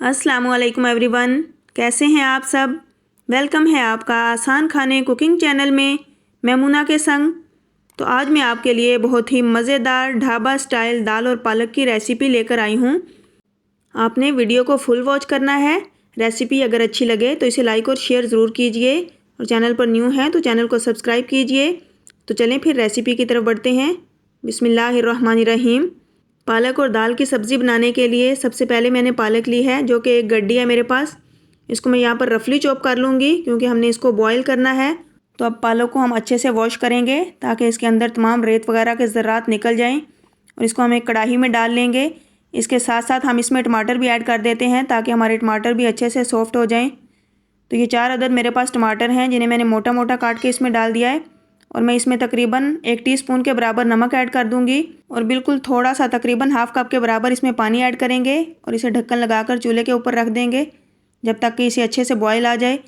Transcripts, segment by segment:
अस्सलामुअलैकुम एवरीवन, कैसे हैं आप सब। वेलकम है आपका आसान खाने कुकिंग चैनल में मैमूना के संग। तो आज मैं आपके लिए बहुत ही मज़ेदार ढाबा स्टाइल दाल और पालक की रेसिपी लेकर आई हूँ। आपने वीडियो को फुल वॉच करना है। रेसिपी अगर अच्छी लगे तो इसे लाइक और शेयर ज़रूर कीजिए और चैनल पर न्यू हैं तो चैनल को सब्सक्राइब कीजिए। तो चलें फिर रेसिपी की तरफ बढ़ते हैं। बिस्मिल्लाहिर्रहमानिर्रहीम। पालक और दाल की सब्ज़ी बनाने के लिए सबसे पहले मैंने पालक ली है, जो कि एक गड्डी है मेरे पास। इसको मैं यहाँ पर रफली चॉप कर लूँगी क्योंकि हमने इसको बॉईल करना है। तो अब पालक को हम अच्छे से वॉश करेंगे ताकि इसके अंदर तमाम रेत वगैरह के ज़र्रात निकल जाएं और इसको हम एक कढ़ाई में डाल लेंगे। इसके साथ साथ हम इसमें टमाटर भी ऐड कर देते हैं ताकि हमारे टमाटर भी अच्छे से सॉफ्ट हो जाएँ। तो ये 4 अदद मेरे पास टमाटर हैं जिन्हें मैंने मोटा मोटा काट के इसमें डाल दिया है और मैं इसमें तकरीबन 1 टीस्पून के बराबर नमक ऐड कर दूंगी और बिल्कुल थोड़ा सा तकरीबन हाफ कप के बराबर इसमें पानी ऐड करेंगे और इसे ढक्कन लगाकर चूल्हे के ऊपर रख देंगे जब तक कि इसे अच्छे से बॉईल आ जाए।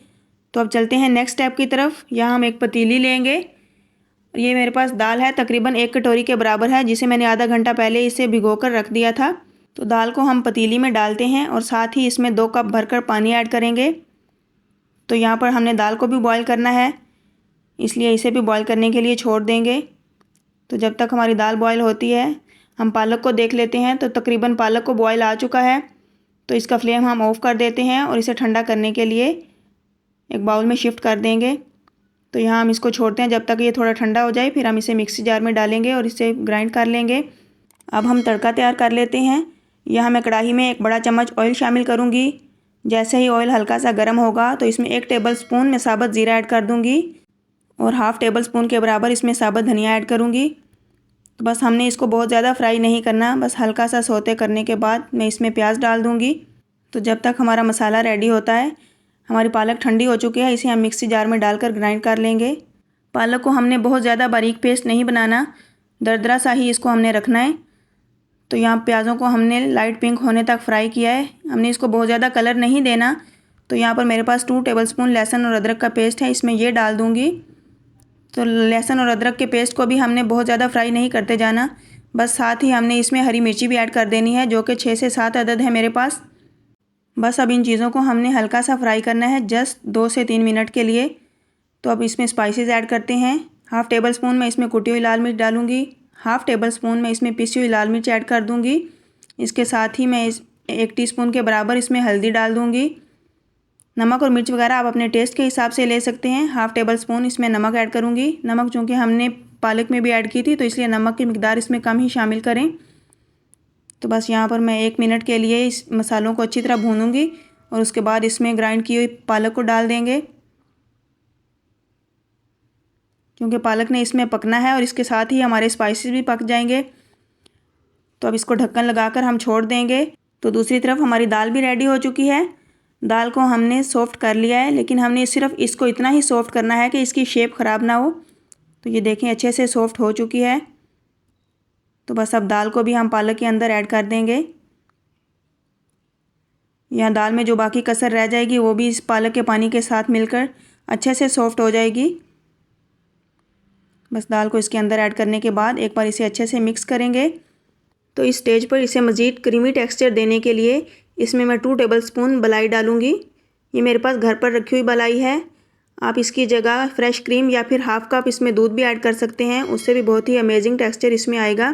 तो अब चलते हैं नेक्स्ट स्टेप की तरफ। यहाँ हम एक पतीली लेंगे और ये मेरे पास दाल है, तकरीबन 1 कटोरी के बराबर है, जिसे मैंने आधा घंटा पहले इसे भिगो कर रख दिया था। तो दाल को हम पतीली में डालते हैं और साथ ही इसमें 2 कप भरकर पानी ऐड करेंगे। तो यहाँ पर हमने दाल को भी बॉईल करना है, इसलिए इसे भी बॉईल करने के लिए छोड़ देंगे। तो जब तक हमारी दाल बॉईल होती है हम पालक को देख लेते हैं। तो तकरीबन पालक को बॉईल आ चुका है, तो इसका फ्लेम हम ऑफ़ कर देते हैं और इसे ठंडा करने के लिए एक बाउल में शिफ्ट कर देंगे। तो यहाँ हम इसको छोड़ते हैं जब तक ये थोड़ा ठंडा हो जाए, फिर हम इसे मिक्सी जार में डालेंगे और इसे ग्राइंड कर लेंगे। अब हम तड़का तैयार कर लेते हैं। यहाँ मैं कढ़ाई में 1 बड़ा चम्मच ऑयल शामिल करूँगी। जैसे ही ऑयल हल्का सा गर्म होगा तो इसमें 1 टेबल स्पून मैं साबुत ज़ीरा ऐड कर दूँगी और हाफ़ टेबल स्पून के बराबर इसमें साबुत धनिया ऐड करूँगी। तो बस हमने इसको बहुत ज़्यादा फ्राई नहीं करना, बस हल्का सा सौते करने के बाद मैं इसमें प्याज डाल दूँगी। तो जब तक हमारा मसाला रेडी होता है, हमारी पालक ठंडी हो चुकी है, इसे हम मिक्सी जार में डालकर ग्राइंड कर लेंगे। पालक को हमने बहुत ज़्यादा बारीक पेस्ट नहीं बनाना, दरदरा सा ही इसको हमने रखना है। तो यहाँ प्याज़ों को हमने लाइट पिंक होने तक फ्राई किया है, हमने इसको बहुत ज़्यादा कलर नहीं देना। तो यहाँ पर मेरे पास 2 टेबल स्पून लहसुन और अदरक का पेस्ट है, इसमें ये डाल दूँगी। तो लहसुन और अदरक के पेस्ट को भी हमने बहुत ज़्यादा फ्राई नहीं करते जाना, बस साथ ही हमने इसमें हरी मिर्ची भी ऐड कर देनी है, जो कि 6 से 7 अदद है मेरे पास। बस अब इन चीज़ों को हमने हल्का सा फ्राई करना है, जस्ट 2 से 3 मिनट के लिए। तो अब इसमें स्पाइसेस ऐड करते हैं। हाफ़ टेबल स्पून मैं इसमें कुटी हुई लाल मिर्च डालूँगी, हाफ़ टेबल स्पून मैं इसमें पिसी हुई लाल मिर्च ऐड कर दूँगी। इसके साथ ही मैं 1 टीस्पून के बराबर इसमें हल्दी डाल दूँगी। नमक और मिर्च वगैरह आप अपने टेस्ट के हिसाब से ले सकते हैं। हाफ़ टेबल स्पून इसमें नमक ऐड करूँगी। नमक चूँकि हमने पालक में भी ऐड की थी तो इसलिए नमक की मिकदार इसमें कम ही शामिल करें। तो बस यहाँ पर मैं 1 मिनट के लिए इस मसालों को अच्छी तरह भूनूँगी और उसके बाद इसमें ग्राइंड की हुई पालक को डाल देंगे, क्योंकि पालक ने इसमें पकना है और इसके साथ ही हमारे स्पाइसेस भी पक जाएंगे। तो अब इसको ढक्कन लगाकर हम छोड़ देंगे। तो दूसरी तरफ हमारी दाल भी रेडी हो चुकी है। दाल को हमने सॉफ़्ट कर लिया है, लेकिन हमने सिर्फ इसको इतना ही सॉफ़्ट करना है कि इसकी शेप ख़राब ना हो। तो ये देखें अच्छे से सॉफ़्ट हो चुकी है। तो बस अब दाल को भी हम पालक के अंदर ऐड कर देंगे। यहाँ दाल में जो बाकी कसर रह जाएगी वो भी इस पालक के पानी के साथ मिलकर अच्छे से सॉफ़्ट हो जाएगी। बस दाल को इसके अंदर ऐड करने के बाद एक बार इसे अच्छे से मिक्स करेंगे। तो इस स्टेज पर इसे मज़ीद क्रीमी टेक्सचर देने के लिए इसमें मैं 2 टेबल स्पून मलाई डालूँगी। ये मेरे पास घर पर रखी हुई मलाई है, आप इसकी जगह फ्रेश क्रीम या फिर हाफ़ कप इसमें दूध भी ऐड कर सकते हैं, उससे भी बहुत ही अमेजिंग टेक्सचर इसमें आएगा।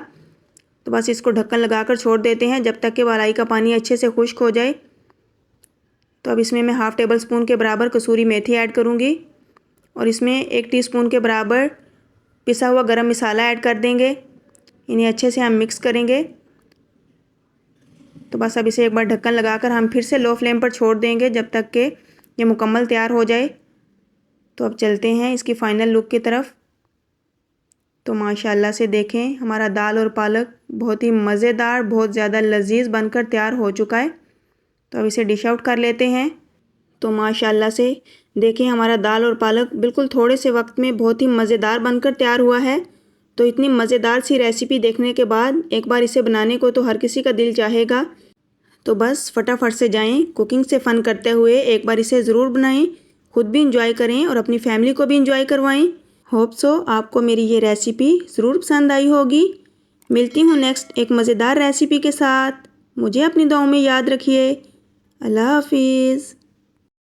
तो बस इसको ढक्कन लगाकर छोड़ देते हैं जब तक कि मलाई का पानी अच्छे से खुश्क हो जाए। तो अब इसमें मैं हाफ़ टेबल स्पून के बराबर कसूरी मेथी ऐड करूँगी और इसमें 1 टीस्पून के बराबर पिसा हुआ गरम मसाला ऐड कर देंगे। इन्हें अच्छे से हम मिक्स करेंगे। तो बस अब इसे एक बार ढक्कन लगाकर हम फिर से लो फ्लेम पर छोड़ देंगे जब तक कि ये मुकम्मल तैयार हो जाए। तो अब चलते हैं इसकी फ़ाइनल लुक की तरफ। तो माशाल्लाह से देखें हमारा दाल और पालक बहुत ही मज़ेदार, बहुत ज़्यादा लजीज बनकर तैयार हो चुका है। तो अब इसे डिश आउट कर लेते हैं। तो माशाल्लाह से देखें हमारा दाल और पालक बिल्कुल थोड़े से वक्त में बहुत ही मज़ेदार बनकर तैयार हुआ है। तो इतनी मज़ेदार सी रेसिपी देखने के बाद एक बार इसे बनाने को तो हर किसी का दिल चाहेगा। तो बस फटाफट से जाएं, कुकिंग से फ़न करते हुए एक बार इसे ज़रूर बनाएं, खुद भी इंजॉय करें और अपनी फैमिली को भी इंजॉय करवाएं। होप सो आपको मेरी ये रेसिपी ज़रूर पसंद आई होगी। मिलती हूँ नेक्स्ट एक मज़ेदार रेसिपी के साथ। मुझे अपनी दुआओं में याद रखिए। अल्लाह हाफिज़।